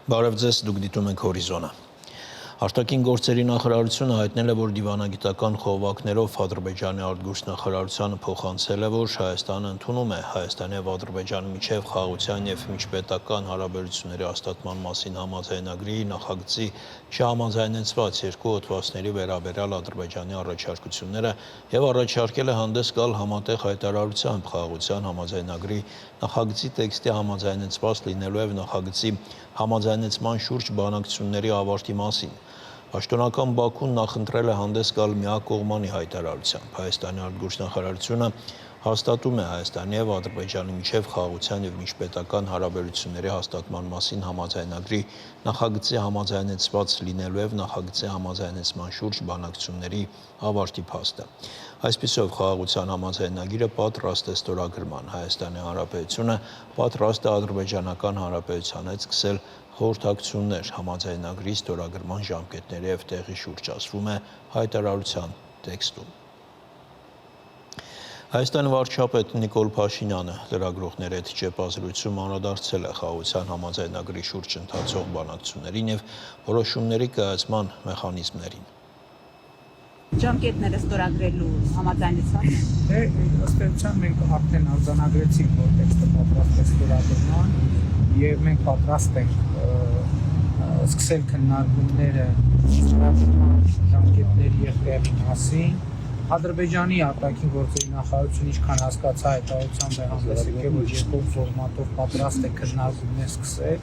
Բարև ձեզ, դուք դիտում եք Հորիզոնը։ Արտաքին գործերի նախարարությունը հայտնել է, որ դիվանագիտական խողովակներով Ադրբեջանի արտգործնախարարությանը փոխանցել է, որ Հայաստանը ընդունում է Հայաստանի եւ Ադրբեջանի միջև խաղաղության եւ միջպետական հարաբերությունների հաստատման մասին համաձայնագրի նախագծի չհամաձայնեցված երկու հոդվածների վերաբերյալ Ադրբեջանի առաջարկությունները եւ առաջարկել է հանդես գալ համատեղ հայտարարությամբ խաղաղության համաձայնագրի նախագծի տեքստի համաձայնեցված լինելու եւ նախագծի համաձայնեցման շուրջ բանակցությունների ավարտի մասին։ Պաշտոնական Բաքուն նախընտրել է հանդես գալ միակողմանի հայտարարությամբ։ Հայաստանի արտգործնախարարությունը հաստատում է Հայաստանի եւ Ադրբեջանի միջև խաղաղության եւ միջպետական հարաբերությունների հաստատման մասին համաձայնագրի նախագծի համաձայնեցված լինելու եւ նախագծի համաձայնեցման շուրջ բանակցությունների ավարտի փաստը։ Այսպիսով խաղաղության համաձայնագիրը պատրաստ է ստորագրման։ Հայաստանի Հանրապետությունը պատրաստ է ադրբեջանական հանրապետության հետ սկսել խորհրդակցություններ համաձայնագրի ստորագրման ժամկետների եւ տեղի շուրջ, ասվում է հայտարարության տեքստում։ Հայաստանի վարչապետ Նիկոլ Փաշինյանը լրագրողների հետ ճեպազրույցում անդրադարձել է խաղաղության համաձայնագրի շուրջ ընթացող բանակցություններին եւ որոշումների կայացման մեխանիզմներին։ Ժամկետները ստորագրելու համաձայնեցված են։ Ըստ էության մենք արդեն արձանագրեցինք, որ տեքստը պատրաստ է ստորագրման եւ մենք պատրաստ ենք սկսել քննարկումները ժամկետների եւ տեղի մասին։ Ադրբեջանի արտաքին գործերի նախարարությունը ինչքան հասկացա հայտարարությամբ է հանդես եկել, որ երկու ֆորմատով պատրաստ է քննարկումներ սկսել։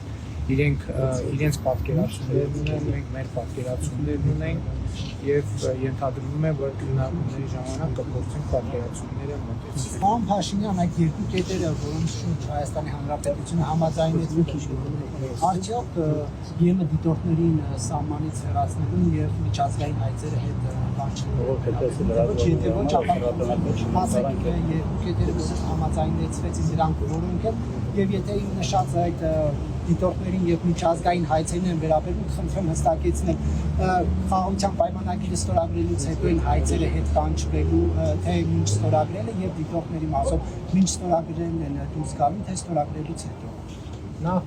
Իրենց պատկերացումներն ունեն, մենք մեր պատկերացումներն ունենք եւ ենթադրվում է, որ քննարկումների ժամանակ կփորձենք պատկերացումները մոտեցնել։ Պարոն Փաշինյան, այդ երկու կետերը, որոնց շուրջ Հայաստանի Հանրապետությունը համաձայնեցին, արդյոք ԵՄ դիտորդներին սահմանից հեռացնելուն եւ միջազգային հայցերը հետ կանչելու եթե ոչ ասեք երկու կետերը, որոնց համաձայնեցվեցին, դրանք որոնք են եւ եթե նշած այդ դիտորդներին եւ միջազգային հայցերին են վերաբերում, խնդրեմ հստակեցնել խաղաղության պայմանագիրը ստորագրելուց հետո են հայցերը հետ կանչվելու, թե մինչ ստորագրելը եւ դիտորդների մասով մինչ ստորագրելն են դուրս գալու, թե ստորագրելուց հետո։ Նախ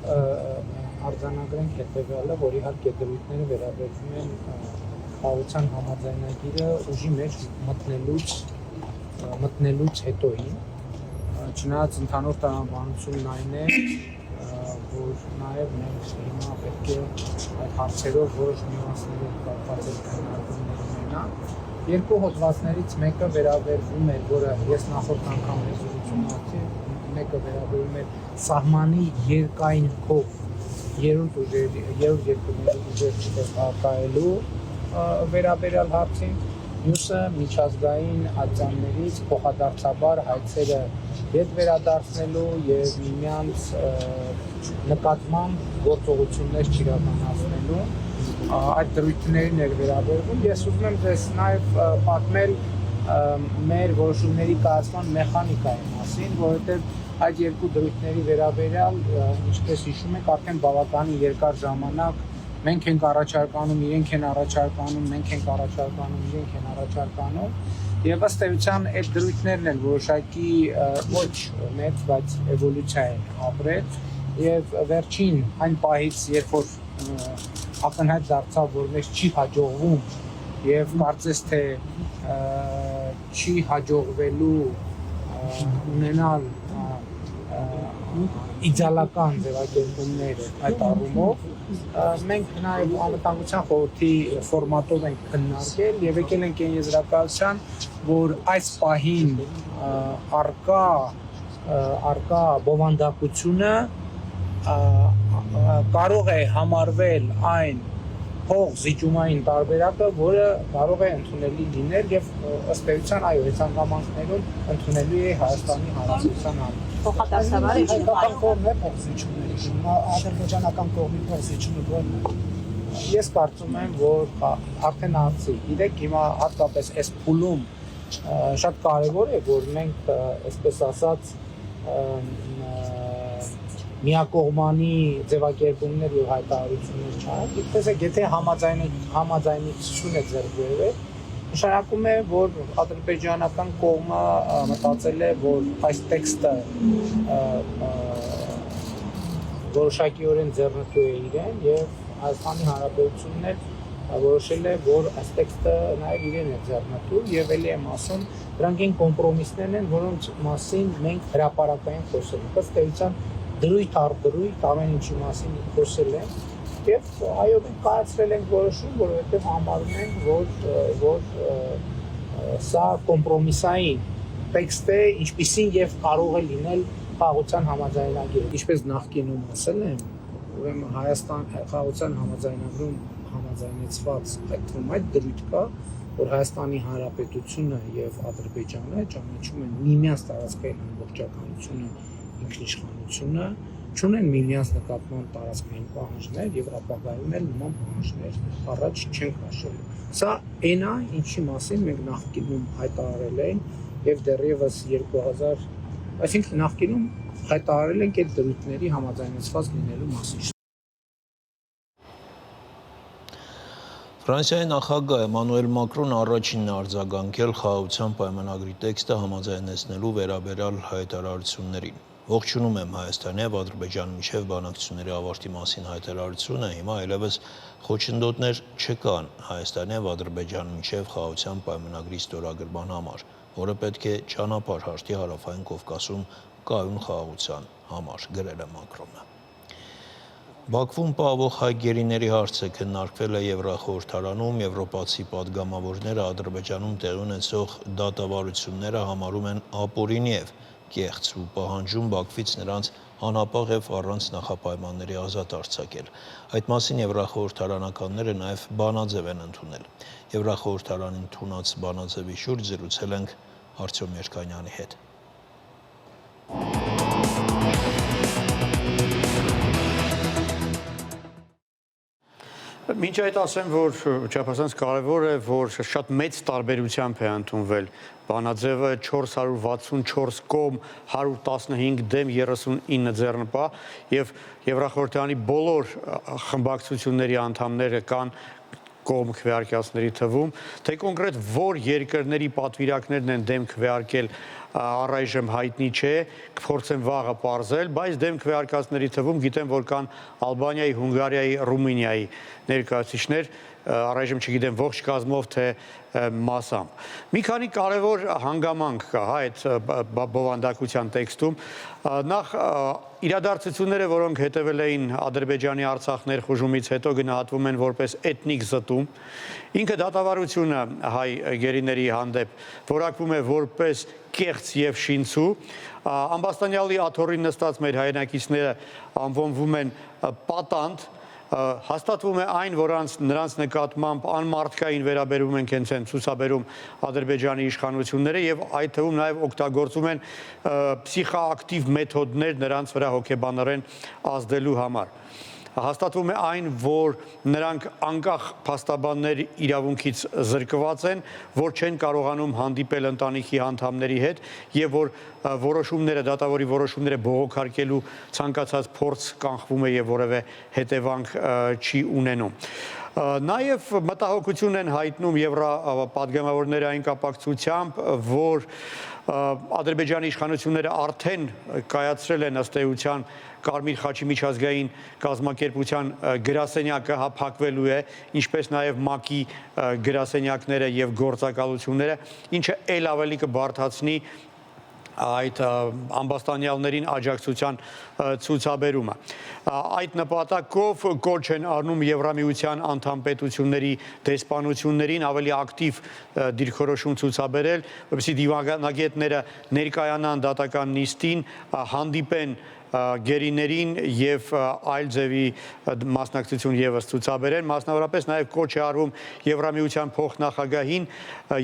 արձանագրենք հետեւյալը, որ իհարկե դրույթները վերաբերվում են խաղաղության համաձայնագիրը ուժի մեջ մտնելուց հետոին, չնայած ընդհանուր տրամաբանությունն այն է, որ նաև մենք հիմա պետք է այդ հարցերով որոշ նյուանսներով կապված քննարկումներ ունենանք։ Երկու հոդվածներից մեկը վերաբերվում է, որը ես նախորդ անգամ զրուցում եմ, մեկը վերաբերում է սահմանի երկայնքով երրորդ երկրների ուժերի արտահայտելու վերաբերյալ հարցին, մյուսը միջազգային ատյաններից փոխադարձաբար հայցերը հետ վերադարձնելու եւ միմյանց նկատմամբ գործողություններ իրականացնելու այդ դրույթներին էր վերաբերվում։ Ես ուզում եմ ձեզ նաեւ պատմել մեր որոշումների կայացման մեխանիկայի մասին, որովհետեւ այդ երկու դրույթների վերաբերյալ, ինչպես հիշում եք, արդեն բավականին երկար ժամանակ մենք ենք առաջարկանում, իրենք են առաջարկանում, մենք ենք առաջարկանում, իրենք են առաջարկանում եւ ըստ էության այդ դրույթներն են որոշակի ոչ մեծ, բայց էվոլյուցիա են ապրել եւ վերջին այն պահից, երբ որ ակնհայտ դարձավ, որ մեզ չի հաջողվում եւ կարծես թե չի հաջողվելու ունենալ իդեալական ձևակերպումներ այդ առումով, մենք նաև անվտանգության խորհրդի ֆորմատով ենք քննարկել եւ եկել ենք այն եզրակացության, որ այս պահին արկա բովանդակությունը կարող է համարվել այն փող զիջումային տարբերակը, որը կարող է ընդունելի լինել եւ ըստ էության այո, այս հանգամանքներում ընդունելի է Հայաստանի Հանրապետության համար։ Փոխադարձաբար ադրբեջանական կողմի փոխզիջումը որն է։ Ես կարծում եմ, որ արդեն արծի։ Գիտեք, հիմա հատկապես այս փուլում շատ կարևոր է, որ մենք, այսպես ասած, միակողմանի ձևակերպումներ եւ հայտարարություններ չանենք, իհարկե եթե համաձայնություն է ձեռք բերվել, նշանակում է, որ ադրբեջանական կողմը մտածել է, որ այս տեքստը որոշակիորեն ձեռնտու է իրեն եւ Հայաստանի Հանրապետությունն էլ որոշել է, որ այս տեքստը նաեւ իրեն է ձեռնտու եւ ելի եմ ասում, դրանք այն կոմպրոմիսներն են, որոնց մասին մենք հրապարակային խոսել ենք։ Ըստ էության դրույթ առ դրույթ ամեն ինչի մասին խոսել ենք եւ այո մենք կայացրել ենք որոշում, որովհետեւ համարում ենք, որ սա կոմպրոմիսային տեքստ է, ինչպիսին եւ կարող է լինել խաղաղության համաձայնագիրը։ Ինչպես նախկինում ասել եմ, ուրեմն Հայաստան խաղաղության համաձայնագրում համաձայնեցված այդ դրույթ կա, որ Հայաստանի Հանրապետությունը եւ Ադրբեջանը ճանաչում են միմյանց տարածքային ամբողջականությունը, ինքնիշխանությունը, չունեն միմյանց նկատմամբ տարածքային պահանջներ եւ ապագայում էլ նման պահանջներ առաջ չեն քաշելու։ Սա այն է, ինչի մասին մենք նախկինում հայտարարել ենք եւ դեռևս 2000, այսինքն նախկինում հայտարարել ենք այդ դրույթների համաձայնեցված լինելու մասին։ Ֆրանսիայի նախագահ Էմանուել Մակրոնը առաջինն է արձագանքել խաղաղության պայմանագրի տեքստը համաձայնեցնելու վերաբերյալ հայտարարություններին։ Ողջունում եմ Հայաստանի եւ Ադրբեջանի միջև բանակցությունների ավարտի մասին հայտարարությունը, հիմա այլևս խոչընդոտներ չկան Հայաստանի եւ Ադրբեջանի միջև խաղաղության պայմանագրի ստորագրման համար, որը պետք է ճանապարհ հաշտի Հարավային Կովկասում կայուն խաղաղության համար, գրել է Մակրոնը։ Բաքվում պահվող հայ գերիների հարցը քննարկվել է Եվրախորհրդարանում, եվրոպացի պատգամավորները Ադրբեջանում տեղի ունեցող դատավարությունները համարում են ապօրինի եւ կեղծ ու պահանջում Բաքվից նրանց անապահ եւ առանց նախապայմանների ազատ արձակել։ Այդ մասին եվրախորհրդարանականները նաեւ բանաձև են ընդունել։ Եվրախորհրդարանին ընդունած բանաձևի շուրջ զրուցել ենք Արտյոմ Երկանյանի հետ։ Մինչ այդ ասեմ, որ չափազանց կարևոր է, որ շատ մեծ տարբերությամբ է ընդունվել բանաձևը 464 կողմ 115 դեմ 39 ձեռնպահ եւ Եվրախորհրդարանի բոլոր խմբակցությունների անդամները կան կողմ քվեարկածների թվում, թե կոնկրետ որ երկրների պատվիրակներն են դեմ քվեարկել առայժմ հայտնի չէ, կփորձեմ վաղը պարզել, բայց դեմ քվեարկածների թվում գիտեմ, որ կան Ալբանիայի, Հունգարիայի, Ռումինիայի ներկայացուցիչներ, առայժմ չգիտեմ ողջ կազմով թե մասամբ։ Մի քանի կարևոր հանգամանք կա այդ բովանդակության տեքստում։ Նախ իրադարձությունները, որոնք հետևել էին Ադրբեջանի Արցախ ներխուժումից հետո գնահատվում են որպես էթնիկ զտում։ Ինքը դատավարությունը հայ գերիների հանդեպ որակվում է որպես կեղծ եւ շինցու։ Ամբաստանյալի աթոռին նստած մեր հայրենակիցները անվանվում են պատանդ, հաստատվում է այն, որ նրանց նկատմամբ անմարդկային վերաբերում են հենց են ցուցաբերում Ադրբեջանի իշխանությունները եւ այդ թվում նաեւ օգտագործում են փսիխոակտիվ մեթոդներ նրանց վրա հոգեբանորեն ազդելու համար։ Հաստատվում է այն, որ նրանք անկախ փաստաբաններ իրավունքից զրկված են, որ չեն կարողանում հանդիպել ընտանիքի անդամների հետ եւ որ որոշումները, դատավորի որոշումները բողոքարկելու ցանկացած փորձ կանխվում է եւ որևէ հետևանք չի ունենում։ Նաև մտահոգություն են հայտնում եվրոպադգամավորները այն կապակցությամբ, որ Ադրբեջանի իշխանությունները արդեն կայացրել են ըստ էության Կարմիր խաչի միջազգային կազմակերպության գրասենյակը փակվելու է, ինչպես նաև ՄԱԿ-ի գրասենյակները եւ գործակալությունները, ինչը ել ավելի կբարդացնի այդ ամբաստանյալներին աջակցության ցուցաբերումը։ Այդ նպատակով կոչ են առնում Եվրամիության անդամ պետությունների դեսպանություններին ավելի ակտիվ դիրքորոշում ցուցաբերել, որպեսզի դիվանագետները ներկայանան դատական նիստին, հանդիպեն գերիներին եւ այլ ձևի մասնակցություն եւս ցուցաբերեն, մասնավորապես նաեւ կոչ է արվում Եվրամիության փոխնախագահին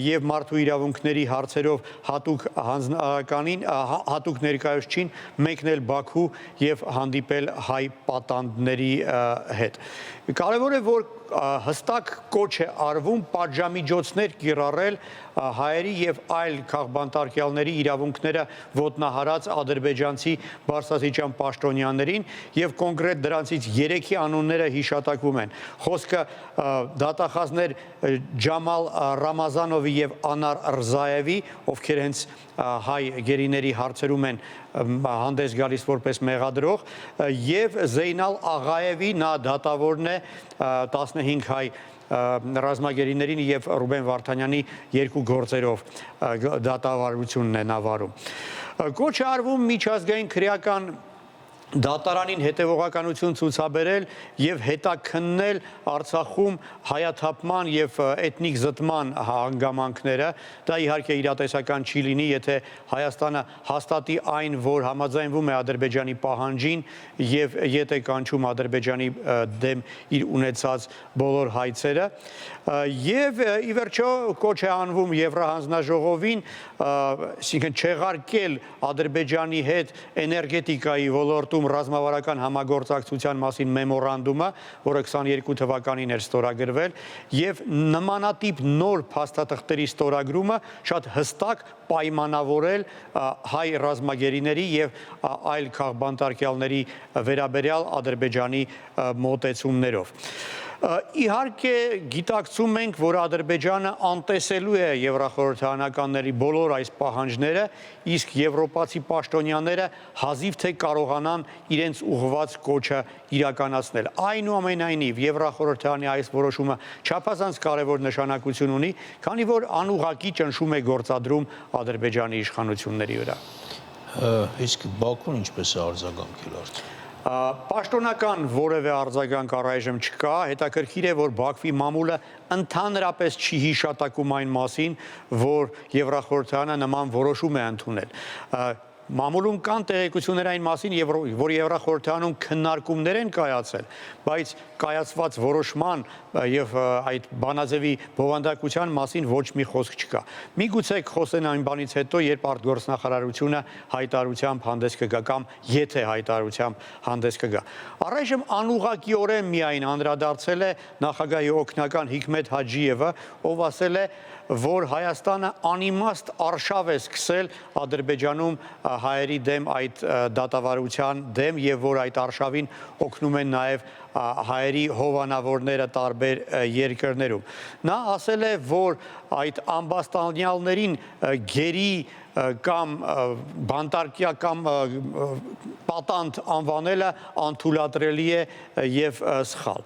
եւ մարդու իրավունքների հարցերով հատուկ հանձնարարականին հատուկ ներկայացուցիչին մեկնել Բաքու եւ հանդիպել հայ պատանդների հետ։ Կարևոր է, որ հստակ կոչ է արվում պատժամիջոցներ կիրառել հայերի եւ այլ քաղբանտարկյալների իրավունքները ոտնահարած ադրբեջանցի բարձրաստիճան կառավարության պաշտոնյաներին եւ կոնկրետ դրանցից 3-ի անունները հիշատակվում են։ Խոսքը դատախազներ Ջամալ Ռամազանովի եւ Անար Ռզաևի, ովքեր հենց հայ գերիների հարցերում են հանդես գալիս որպես մեղադրող, եւ Զեյնալ Աղաևի, նա դատավորն է 15 հայ ռազմագերիներին եւ Ռուբեն Վարդանյանի 2 գործերով դատավարությունն է նավարում։ Կոչ է արվում միջազգային քրեական դատարանին հետևողականություն ցուցաբերել եւ հետաքննել Արցախում հայաթափման եւ էթնիկ զտման հանգամանքները։ Դա իհարկե իրատեսական չի լինի, եթե Հայաստանը հաստատի այն, որ համաձայնվում է Ադրբեջանի պահանջին եւ եթե կանչում Ադրբեջանի դեմ իր ունեցած բոլոր հայցերը։ Եվ ի վերջո կոչ է անվում Եվրահանձնաժողովին, այսինքն չեղարկել Ադրբեջանի հետ էներգետիկայի ոլորտում ռազմավարական համագործակցության մասին մեմորանդումը, որը 22 թվականին էր ստորագրվել, եւ նմանատիպ նոր փաստաթղթերի ստորագրումը շատ հստակ պայմանավորել հայ ռազմագերիների եւ այլ քաղբանտարկյալների վերաբերյալ Ադրբեջանի մոտեցումներով։ Իհարկե գիտակցում ենք, որ Ադրբեջանը անտեսելու է եվրախորհրդարանականների բոլոր այս պահանջները, իսկ եվրոպացի պաշտոնյաները հազիվ թե կարողանան իրենց ուղղված կոչը իրականացնել։ Այնուամենայնիվ եվրախորհրդարանի այս որոշումը չափազանց կարևոր նշանակություն ունի, քանի որ անուղղակի ճնշում է գործադրում Ադրբեջանի իշխանությունների վրա։ Իսկ Բաքուն ինչպես է արձագանքել արդյոք։ Պաշտոնական որևէ արձագանք առայժմ չկա, հետաքրքիր է, որ Բաքվի մամուլը ընդհանրապես չի հիշատակում այն մասին, որ Եվրախորհրդարանը նման որոշում է ընդունել։ Մամուլում կան տեղեկություններ այն մասին, որ Եվրախորհրդարանում քննարկումներ են կայացել, բայց կայացված որոշման եւ այդ բանաձևի բովանդակության մասին ոչ մի խոսք չկա։ Միգուցե խոսեն այն բանից հետո, երբ արտգործնախարարությունը հայտարարությամբ հանդես կգա կամ եթե հայտարարությամբ հանդես կգա։ Առայժմ անուղղակիորեն միայն անդրադարձել է նախագահի օգնական Հիկմետ Հաջիևը, ով ասել է, որ Հայաստանը անիմաստ արշավ է սկսել Ադրբեջանում հայերի դեմ այդ դատավարության դեմ եւ որ այդ արշավին օգնում են նաեւ հայերի հովանավորները տարբեր երկրներում։ Նա ասել է, որ այդ ամբաստանյալներին գերի կամ բանտարկյա կամ պատանդ անվանելը անթույլատրելի է եւ սխալ։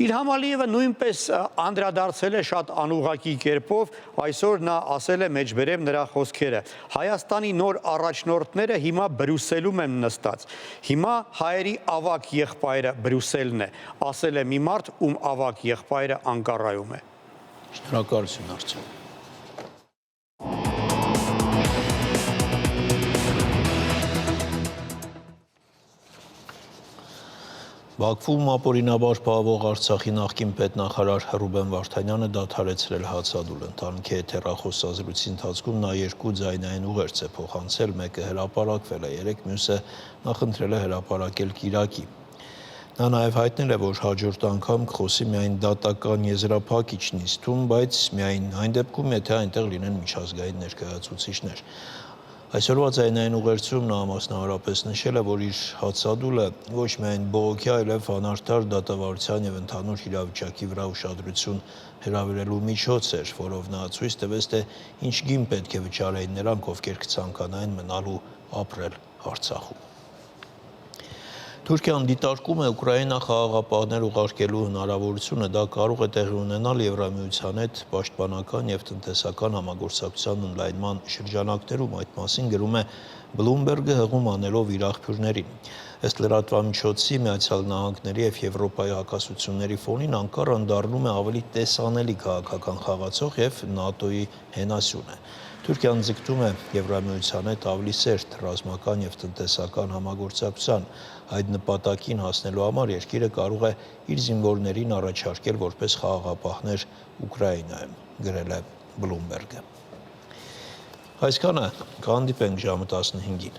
Իլհամ Ալիևը նույնպես անդրադարձել է շատ անուղղակի կերպով, այսօր նա ասել է մեջբերեմ նրա խոսքերը. Հայաստանի նոր առաջնորդները հիմա Բրյուսելում են նստած։ Հիմա հայերի ավակ եղբայրը Բրյուսելն է, ասել է մի մարդ, ում ավակ եղբայրը Անկարայում է։ Շնորհակալություն արդյոք։ Բաքվում ապօրինաբար պահվող Արցախի նախկին պետնախարար Ռուբեն Վարդանյանը դադարեցրել հացադուլ։ Ընտանիքի հետ հեռախոսազրույցի ընթացքում նա 2 ձայնային ուղերձ է փոխանցել, մեկը հրապարակվել է 3, մյուսը նախընտրել է հրապարակել կիրակի։ Նա նաև հայտնել է, որ հաջորդ անգամ կխոսի միայն դատական եզրափակիչ նիստում, բայց միայն այն դեպքում, եթե այնտեղ լինեն միջազգային ներկայացուցիչներ։ Այսօրվա ձայնային ուղերձում նա մասնավորապես նշել է, որ իր հացադուլը ոչ միայն բողոքի, այլև անարդար դատավարության եւ ընդհանուր իրավիճակի վրա ուշադրություն հրավիրելու միջոց էր, որով նա ցույց տվեց, թե ինչ գին պետք է վճարեին նրանք, ովքեր կցանկանային մնալու ապրել Արցախում։ Թուրքիան դիտարկում է Ուկրաինա խաղաղապահներ ուղարկելու հնարավորությունը, դա կարող է տեղի ունենալ Եվրամիության հետ պաշտպանական եւ տնտեսական համագործակցության ընդլայնման շրջանակներում, այդ մասին գրում է Bloomberg-ը հղում անելով իր աղբյուրներին։ Ըստ լրատվամիջոցի Միացյալ Նահանգների եւ Եվրոպայի հակասությունների ֆոնին Անկարան դառնում է ավելի տեսանելի քաղաքական խաղացող եւ ՆԱՏՕ-ի հենասյուն է։ Թուրքիան ձգտում է Եվրամիության հետ ավելի սերտ ռազմական եւ տնտեսական համագործակցության։ Այդ նպատակին հասնելու համար երկիրը կարող է իր զինվորներին առաջարկել որպես խաղաղապահներ Ուկրաինայում, գրել է Bloomberg-ը։ Այսքանը կհանդիպենք ժամը 15-ին։